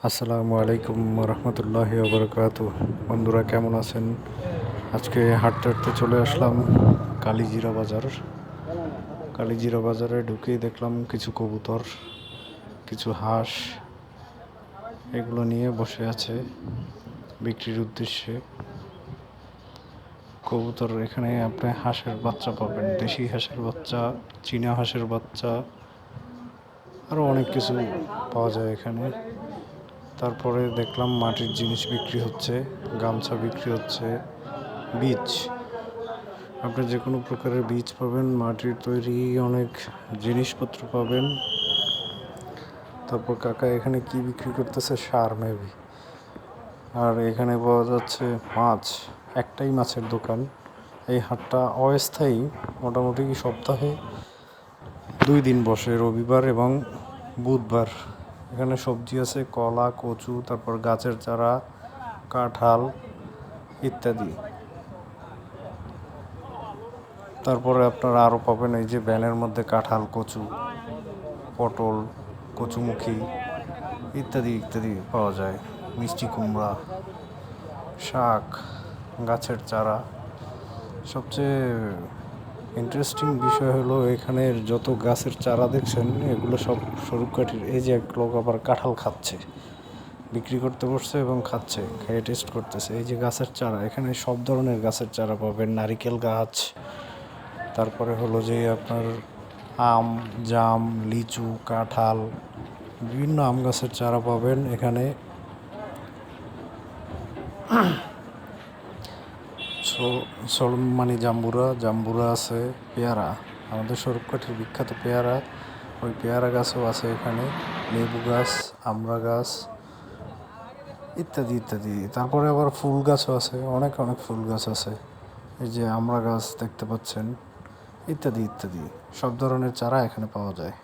আসসালামু আলাইকুম রহমতুল্লাহি ওবরাকাতুহ। বন্ধুরা কেমন আছেন? আজকে হাঁটতে হাঁটতে চলে আসলাম কালিজিরা বাজার। কালিজিরা বাজারে ঢুকেই দেখলাম কিছু কবুতর, কিছু হাঁস এগুলো নিয়ে বসে আছে বিক্রির উদ্দেশ্যে। কবুতর এখানে আপনি হাঁসের বাচ্চা পাবেন, দেশি হাঁসের বাচ্চা, চীনা হাঁসের বাচ্চা, আরও অনেক কিছু পাওয়া যায় এখানে। তারপরে দেখলাম মাটির জিনিস বিক্রি হচ্ছে, গামছা বিক্রি হচ্ছে, বীজ, আপনি যে কোনো প্রকারের বীজ পাবেন, মাটির তৈরি অনেক জিনিসপত্র পাবেন। তারপর কাকা এখানে কি বিক্রি করতেছে? সার মেবি। আর এখানে পাওয়া যাচ্ছে মাছ, একটাই মাছের দোকান। এই হাটটা অস্থায়ী, মোটামুটি সপ্তাহে 2 দিন বসে, রবিবার এবং বুধবার। এখানে সবজি আছে, কলা, কচু, তারপর গাছের চারা, কাঁঠাল ইত্যাদি। তারপরে আপনারা আরও পাবেন এই যে ভ্যানের মধ্যে কাঁঠাল, কচু, পটল, কচুমুখী ইত্যাদি ইত্যাদি পাওয়া যায়, মিষ্টি কুমড়া, শাক, গাছের চারা। সবচেয়ে ইন্টারেস্টিং বিষয় হলো এখানের যত গাছের চারা দেখছেন এগুলো সব স্বরূপকাঠির। এই যে এক লোক আবার কাঁঠাল খাচ্ছে, বিক্রি করতে বসছে এবং খাচ্ছে, খেয়ে টেস্ট করতেছে। এই যে গাছের চারা, এখানে সব ধরনের গাছের চারা পাবেন, নারিকেল গাছ, তারপরে হলো যে আপনার আম, জাম, লিচু, কাঁঠাল, বিভিন্ন আম গাছের চারা পাবেন এখানে। মানে জাম্বুরা আছে, পেয়ারা, আমাদের স্বরূপকাঠির বিখ্যাত পেয়ারা, ওই পেয়ারা গাছও আছে এখানে, লেবু গাছ, আমড়া গাছ ইত্যাদি ইত্যাদি। তারপরে আবার ফুল গাছও আছে, অনেক অনেক ফুল গাছ আছে, এই যে আমড়া গাছ দেখতে পাচ্ছেন, ইত্যাদি ইত্যাদি। সব ধরনের চারা এখানে পাওয়া যায়।